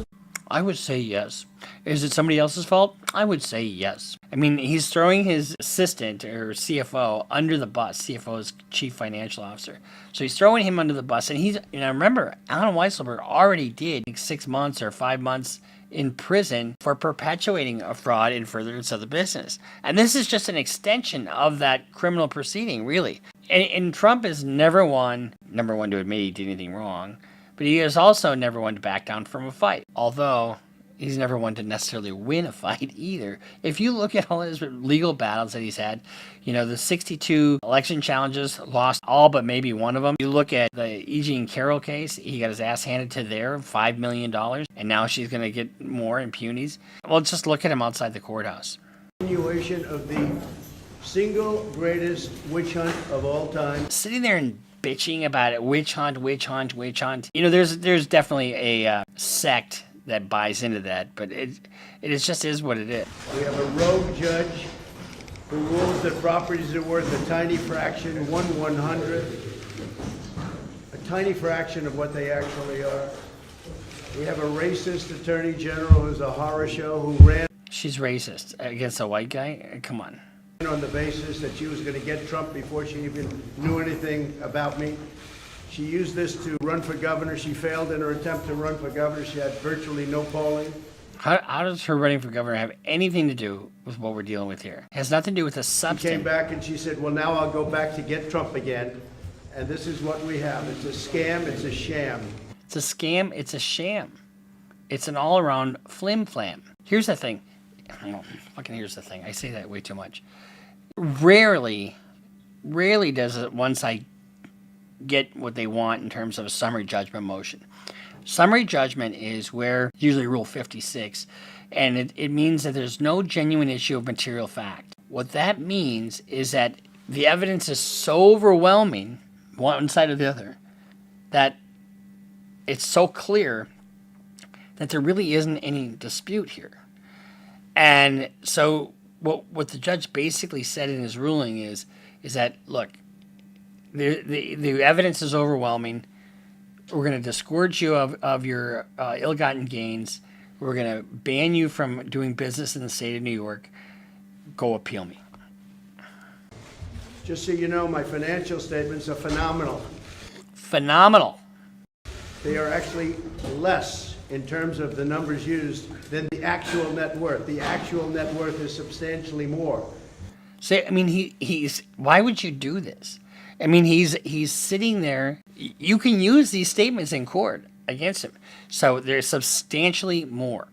I would say yes. Is it somebody else's fault? I would say yes. I mean, he's throwing his assistant or CFO under the bus. CFO is Chief Financial Officer. So he's throwing him under the bus. And remember, Alan Weisselberg already did 6 months or 5 months in prison for perpetuating a fraud in furtherance of the business. And this is just an extension of that criminal proceeding, really. And Trump is never one to admit he did anything wrong. But he is also never one to back down from a fight. Although, he's never one to necessarily win a fight either. If you look at all his legal battles that he's had, you know, the 62 election challenges, lost all but maybe one of them. You look at the E. Jean Carroll case, he got his ass handed to there, $5 million. And now she's going to get more impunities. Well, just look at him outside the courthouse. Continuation of the single greatest witch hunt of all time. Sitting there and bitching about it, witch hunt, witch hunt, witch hunt. You know, there's definitely a sect that buys into that, but it just is what it is. We have a rogue judge who rules that properties are worth a tiny fraction, 1/100th, a tiny fraction of what they actually are. We have a racist attorney general who's a horror show who ran. She's racist against a white guy? Come on. On the basis that she was going to get Trump before she even knew anything about me. She used this to run for governor. She failed in her attempt to run for governor. She had virtually no polling. How does her running for governor have anything to do with what we're dealing with here? It has nothing to do with the substance. She came back and she said, well, now I'll go back to get Trump again. And this is what we have. It's a scam. It's a sham. It's a scam. It's a sham. It's an all-around flim-flam. Here's the thing. Here's the thing. I say that way too much. Rarely does one side get what they want in terms of a summary judgment motion. Summary judgment is where, usually Rule 56, and it means that there's no genuine issue of material fact. What that means is that the evidence is so overwhelming, one side or the other, that it's so clear that there really isn't any dispute here. And so what the judge basically said in his ruling is that, look, the evidence is overwhelming. We're going to disgorge you of your ill-gotten gains. We're going to ban you from doing business in the state of New York. Go appeal me. Just so you know, my financial statements are phenomenal. Phenomenal. They are actually less in terms of the numbers used than the actual net worth. The actual net worth is substantially more. So, I mean, he's why would you do this? I mean, he's sitting there. You can use these statements in court against him. So there's substantially more.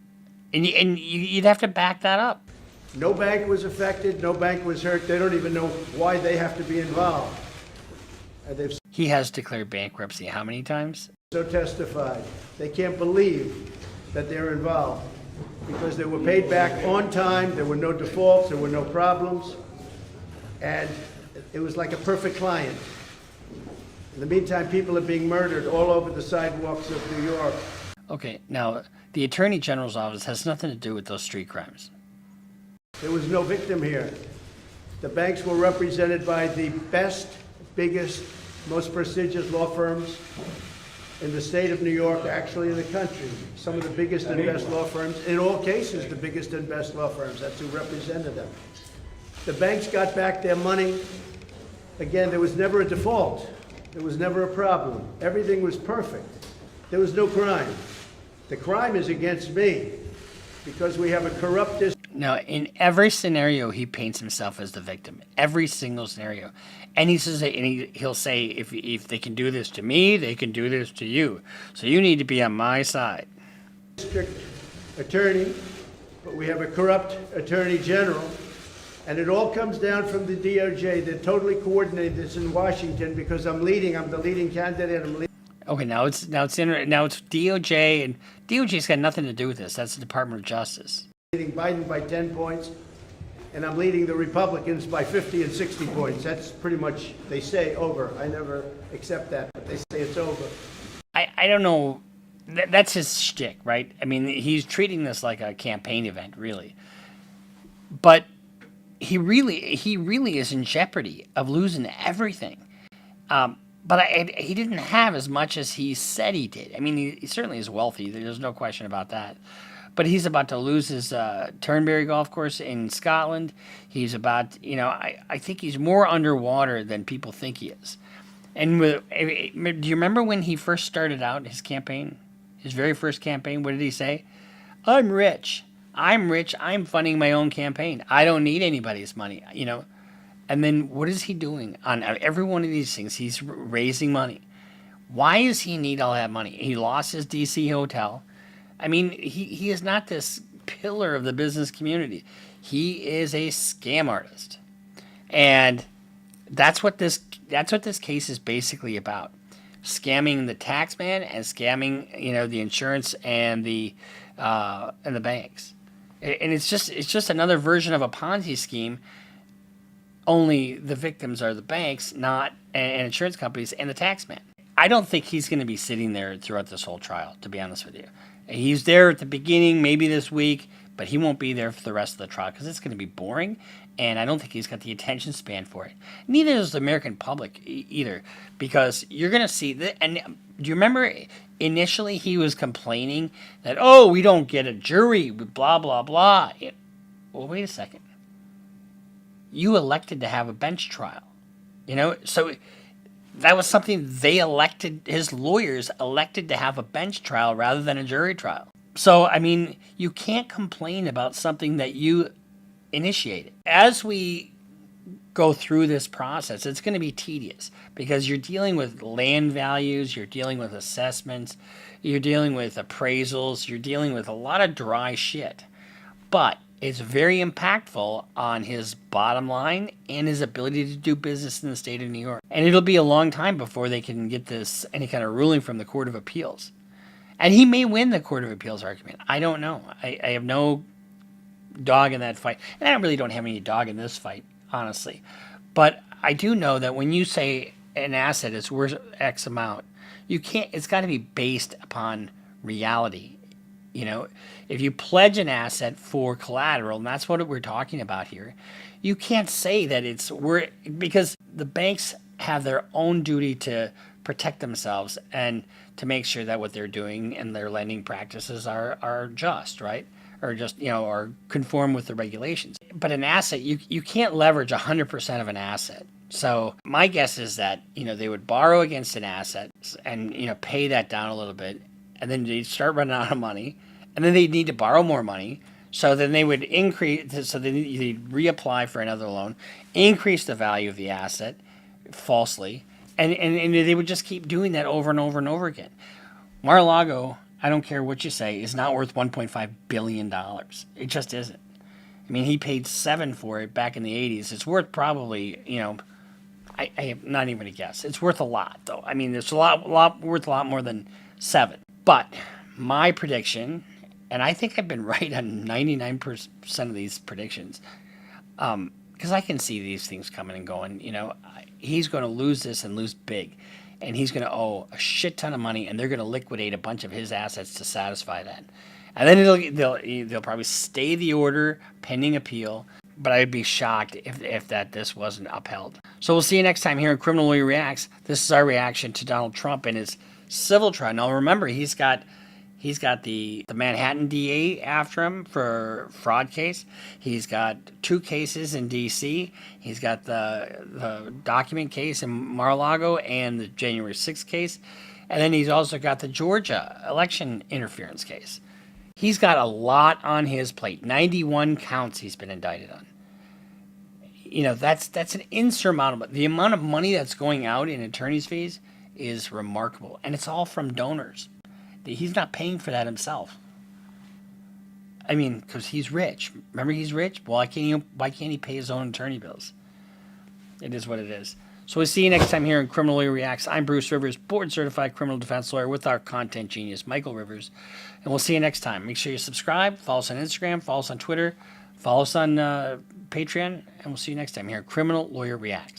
And you'd have to back that up. No bank was affected, no bank was hurt. They don't even know why they have to be involved. And they've He has declared bankruptcy how many times? so testified. They can't believe that they're involved because they were paid back on time, there were no defaults, there were no problems, and it was like a perfect client. In the meantime, people are being murdered all over the sidewalks of New York. Okay, now, the Attorney General's office has nothing to do with those street crimes. There was no victim here. The banks were represented by the best, biggest, most prestigious law firms in the state of New York, actually in the country. Some of the biggest and best law firms, in all cases, the biggest and best law firms. That's who represented them. The banks got back their money. Again, there was never a default. There was never a problem. Everything was perfect. There was no crime. The crime is against me because we have a corrupt Now, in every scenario, he paints himself as the victim. Every single scenario. And he says, he'll say, if they can do this to me, they can do this to you. So you need to be on my side. district attorney, but we have a corrupt attorney general. And it all comes down from the DOJ. They're totally coordinated this in Washington because I'm the leading candidate. I'm leading. Okay, now it's DOJ, and DOJ's got nothing to do with this. That's the Department of Justice. Leading Biden by 10 points, and I'm leading the Republicans by 50 and 60 points. That's pretty much, they say, over. I never accept that, but they say it's over. I don't know. That's his shtick, right? I mean, he's treating this like a campaign event, really. But he really is in jeopardy of losing everything. But he didn't have as much as he said he did. I mean, he certainly is wealthy. There's no question about that. But he's about to lose his Turnberry golf course in Scotland. He's about, I think he's more underwater than people think he is. And do you remember when he first started out his campaign? His very first campaign, what did he say? I'm rich. I'm funding my own campaign. I don't need anybody's money, And then what is he doing on every one of these things? He's raising money. Why does he need all that money? He lost his D.C. hotel. I mean, he is not this pillar of the business community. He is a scam artist. And that's what this case is basically about. Scamming the tax man and scamming, the insurance and the banks. And it's just another version of a Ponzi scheme. Only the victims are the banks, not and insurance companies and the tax man. I don't think he's going to be sitting there throughout this whole trial, to be honest with you. He's there at the beginning, maybe this week, but he won't be there for the rest of the trial because it's going to be boring, and I don't think he's got the attention span for it. Neither does the American public either, because you're going to see that. And do you remember initially he was complaining that, we don't get a jury, blah, blah, blah. Well, wait a second. You elected to have a bench trial, so that was something they elected, his lawyers elected to have a bench trial rather than a jury trial. So, I mean, you can't complain about something that you initiated. As we go through this process, it's going to be tedious because you're dealing with land values, you're dealing with assessments, you're dealing with appraisals, you're dealing with a lot of dry shit. But it's very impactful on his bottom line and his ability to do business in the state of New York. And it'll be a long time before they can get any kind of ruling from the Court of Appeals. And he may win the Court of Appeals argument. I don't know. I have no dog in that fight. And I really don't have any dog in this fight, honestly. But I do know that when you say an asset is worth X amount, it's got to be based upon reality. If you pledge an asset for collateral, and that's what we're talking about here, you can't say that because the banks have their own duty to protect themselves and to make sure that what they're doing and their lending practices are just, right? Or just, or conform with the regulations. But an asset, you can't leverage 100% of an asset. So my guess is that, they would borrow against an asset and, pay that down a little bit. And then they'd start running out of money, and then they'd need to borrow more money. So then they would increase, so they'd reapply for another loan, increase the value of the asset falsely, and they would just keep doing that over and over and over again. Mar-a-Lago, I don't care what you say, is not worth $1.5 billion. It just isn't. I mean, he paid 7 for it back in the 80s. It's worth probably, I am not even going to guess. It's worth a lot, though. I mean, it's worth a lot more than 7. But my prediction, and I think I've been right on 99% of these predictions, because I can see these things coming and going. He's going to lose this and lose big, and he's going to owe a shit ton of money, and they're going to liquidate a bunch of his assets to satisfy that. And then they'll probably stay the order pending appeal. But I'd be shocked if this wasn't upheld. So we'll see you next time here in Criminal Lawyer Reacts. This is our reaction to Donald Trump and his civil trial. Now remember, he's got the Manhattan DA after him for fraud case. He's got 2 cases in D.C. He's got the document case in Mar-a-Lago and the January 6th case. And then he's also got the Georgia election interference case. He's got a lot on his plate. 91 counts he's been indicted on. That's an insurmountable. The amount of money that's going out in attorney's fees is remarkable. And it's all from donors. He's not paying for that himself. I mean, because he's rich. Remember, he's rich? Well, why can't he pay his own attorney bills? It is what it is. So we'll see you next time here in Criminal Lawyer Reacts. I'm Bruce Rivers, board-certified criminal defense lawyer with our content genius, Michael Rivers. And we'll see you next time. Make sure you subscribe, follow us on Instagram, follow us on Twitter, follow us on Patreon, and we'll see you next time here in Criminal Lawyer Reacts.